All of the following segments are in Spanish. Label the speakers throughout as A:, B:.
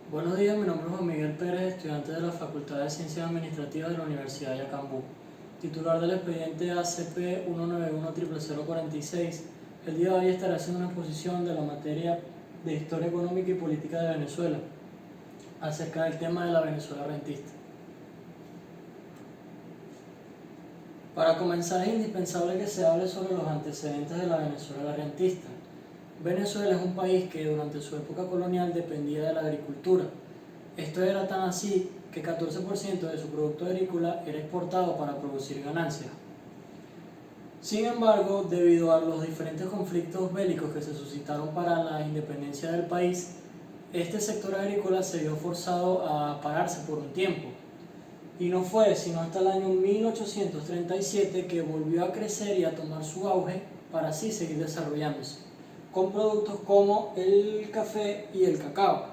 A: Buenos días, mi nombre es Juan Miguel Pérez, estudiante de la Facultad de Ciencias Administrativas de la Universidad de Yacambú, titular del expediente ACP 191-00046. El día de hoy estaré haciendo una exposición de la materia de Historia Económica y Política de Venezuela, acerca del tema de la Venezuela rentista. Para comenzar, es indispensable que se hable sobre los antecedentes de la Venezuela rentista. Venezuela es un país que durante su época colonial dependía de la agricultura. Esto era tan así que 14% de su producto agrícola era exportado para producir ganancias. Sin embargo, debido a los diferentes conflictos bélicos que se suscitaron para la independencia del país, este sector agrícola se vio forzado a pararse por un tiempo. Y no fue sino hasta el año 1837 que volvió a crecer y a tomar su auge para así seguir desarrollándose, con productos como el café y el cacao.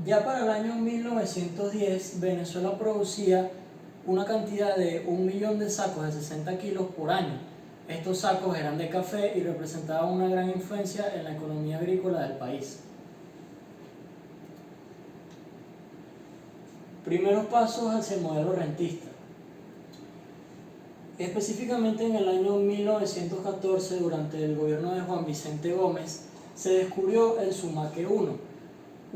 A: Ya para el año 1910, Venezuela producía una cantidad de 1 millón de sacos de 60 kilos por año. Estos sacos eran de café y representaban una gran influencia en la economía agrícola del país. Primeros pasos hacia el modelo rentista. Específicamente en el año 1914, durante el gobierno de Juan Vicente Gómez, se descubrió el Sumaque 1,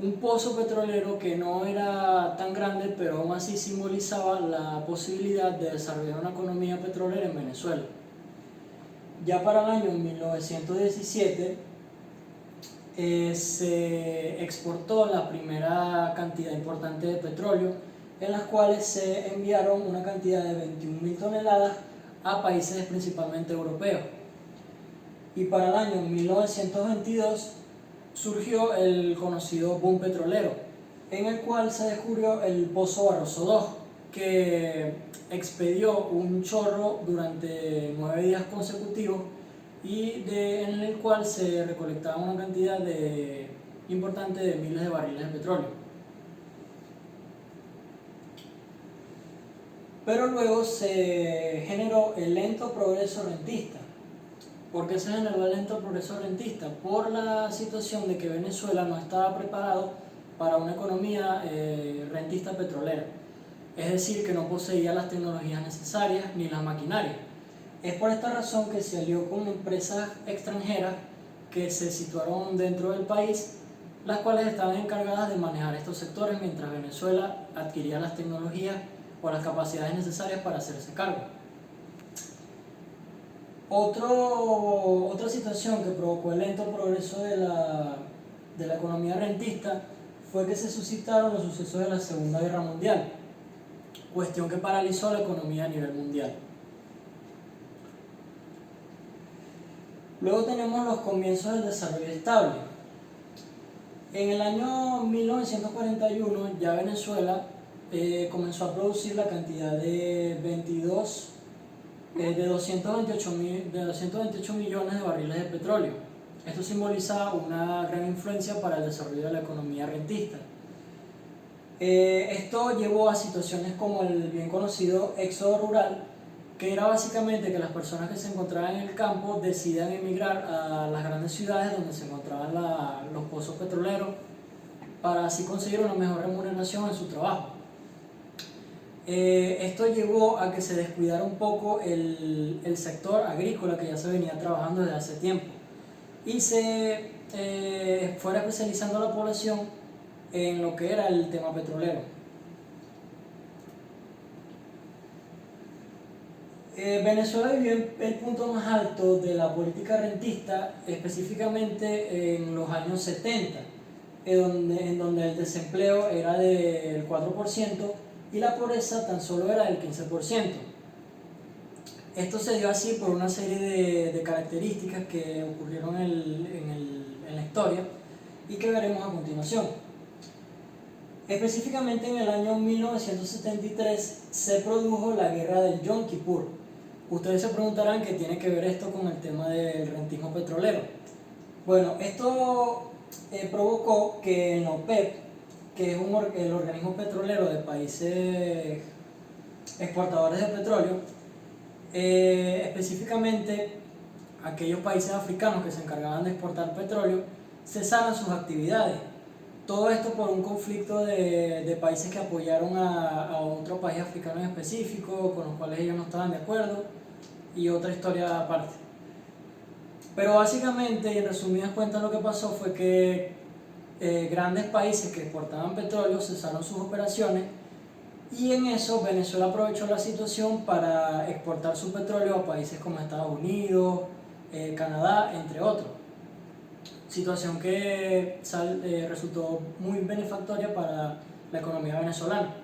A: un pozo petrolero que no era tan grande, pero aún así simbolizaba la posibilidad de desarrollar una economía petrolera en Venezuela. Ya para el año 1917 se exportó la primera cantidad importante de petróleo, en las cuales se enviaron una cantidad de 21.000 toneladas a países principalmente europeos. Y para el año 1922 surgió el conocido boom petrolero, en el cual se descubrió el pozo Barroso II, que expedió un chorro durante 9 días consecutivos y en el cual se recolectaba una cantidad importante de miles de barriles de petróleo. Pero luego se generó el lento progreso rentista. ¿Por qué se generó el lento progreso rentista? Por la situación de que Venezuela no estaba preparado para una economía rentista petrolera. Es decir, que no poseía las tecnologías necesarias ni las maquinarias. Es por esta razón que se alió con empresas extranjeras que se situaron dentro del país, las cuales estaban encargadas de manejar estos sectores mientras Venezuela adquiría las tecnologías o las capacidades necesarias para hacerse cargo. Otra situación que provocó el lento progreso de la economía rentista fue que se suscitaron los sucesos de la Segunda Guerra Mundial, cuestión que paralizó la economía a nivel mundial. Luego tenemos los comienzos del desarrollo estable. En el año 1941 ya Venezuela comenzó a producir la cantidad de 228 millones de barriles de petróleo. Esto simboliza una gran influencia para el desarrollo de la economía rentista. Esto llevó a situaciones como el bien conocido éxodo rural, que era básicamente que las personas que se encontraban en el campo decidan emigrar a las grandes ciudades donde se encontraban los pozos petroleros para así conseguir una mejor remuneración en su trabajo. Esto llevó a que se descuidara un poco el sector agrícola que ya se venía trabajando desde hace tiempo y se fuera especializando la población en lo que era el tema petrolero. Venezuela vivió el punto más alto de la política rentista, específicamente en los años 70, en donde el desempleo era del 4% y la pobreza tan solo era del 15%. Esto se dio así por una serie de características que ocurrieron en la historia y que veremos a continuación. Específicamente en el año 1973 se produjo la guerra del Yom Kippur. Ustedes se preguntarán qué tiene que ver esto con el tema del rentismo petrolero. Bueno, esto provocó que en la OPEP, que es el organismo petrolero de países exportadores de petróleo, específicamente aquellos países africanos que se encargaban de exportar petróleo, cesaran sus actividades. Todo esto por un conflicto de países que apoyaron a otro país africano en específico, con los cuales ellos no estaban de acuerdo, y otra historia aparte. Pero básicamente, y en resumidas cuentas, lo que pasó fue que grandes países que exportaban petróleo cesaron sus operaciones, y en eso Venezuela aprovechó la situación para exportar su petróleo a países como Estados Unidos, Canadá, entre otros. Situación que resultó muy benefactoria para la economía venezolana.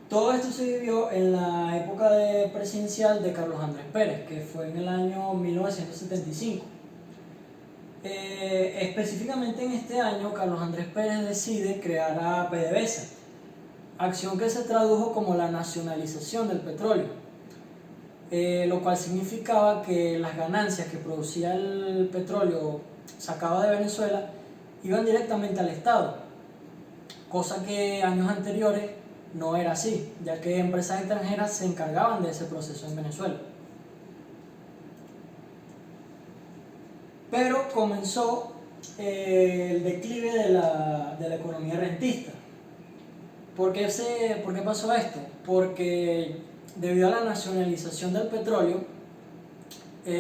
A: Todo esto se vivió en la época presidencial de Carlos Andrés Pérez, que fue en el año 1975. Específicamente en este año, Carlos Andrés Pérez decide crear a PDVSA, acción que se tradujo como la nacionalización del petróleo, lo cual significaba que las ganancias que producía el petróleo sacado de Venezuela iban directamente al Estado, cosa que años anteriores no era así, ya que empresas extranjeras se encargaban de ese proceso en Venezuela. Pero comenzó el declive de la economía rentista. ¿Por qué pasó esto? Porque debido a la nacionalización del petróleo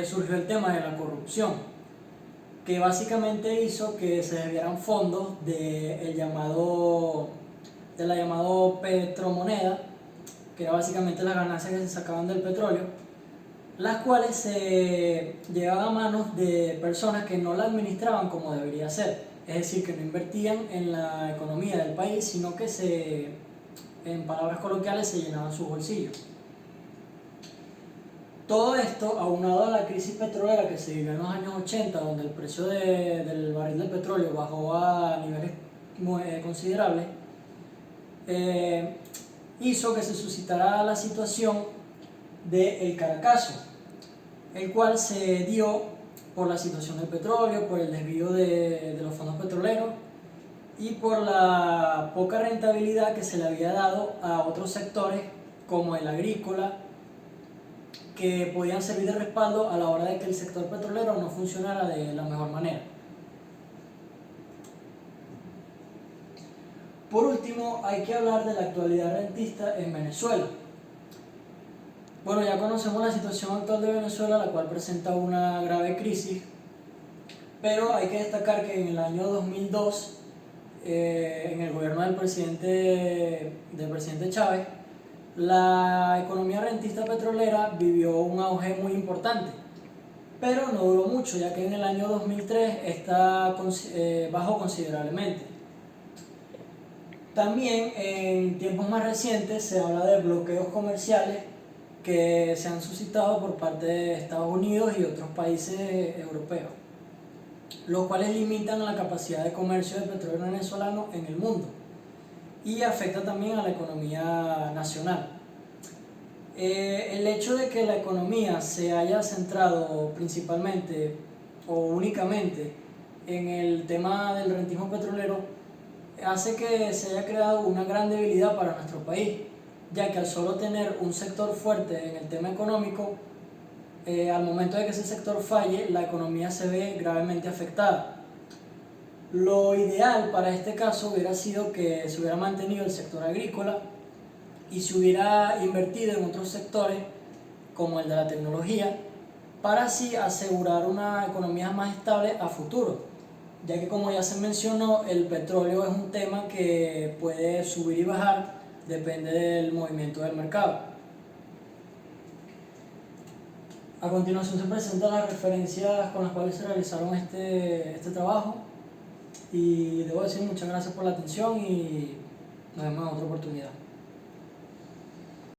A: surgió el tema de la corrupción, que básicamente hizo que se desviaran fondos de la llamada petromoneda, que era básicamente las ganancias que se sacaban del petróleo, las cuales se llegaban a manos de personas que no la administraban como debería ser, es decir, que no invertían en la economía del país, sino que en palabras coloquiales, se llenaban sus bolsillos. Todo esto, aunado a la crisis petrolera que se vivió en los años 80, donde el precio del barril de petróleo bajó a niveles muy considerables, hizo que se suscitara la situación del Caracazo, el cual se dio por la situación del petróleo, por el desvío de los fondos petroleros y por la poca rentabilidad que se le había dado a otros sectores como el agrícola, que podían servir de respaldo a la hora de que el sector petrolero no funcionara de la mejor manera. Por último, hay que hablar de la actualidad rentista en Venezuela. Bueno, ya conocemos la situación actual de Venezuela, la cual presenta una grave crisis, pero hay que destacar que en el año 2002, en el gobierno del presidente Chávez, la economía rentista petrolera vivió un auge muy importante, pero no duró mucho, ya que en el año 2003 bajó considerablemente. También en tiempos más recientes se habla de bloqueos comerciales que se han suscitado por parte de Estados Unidos y otros países europeos, los cuales limitan la capacidad de comercio del petróleo venezolano en el mundo y afecta también a la economía nacional. El hecho de que la economía se haya centrado principalmente o únicamente en el tema del rentismo petrolero hace que se haya creado una gran debilidad para nuestro país, ya que al solo tener un sector fuerte en el tema económico, al momento de que ese sector falle, la economía se ve gravemente afectada. Lo ideal para este caso hubiera sido que se hubiera mantenido el sector agrícola y se hubiera invertido en otros sectores como el de la tecnología, para así asegurar una economía más estable a futuro, ya que, como ya se mencionó, el petróleo es un tema que puede subir y bajar, depende del movimiento del mercado. A continuación se presentan las referencias con las cuales se realizaron este trabajo, y debo decir muchas gracias por la atención y nos vemos en otra oportunidad.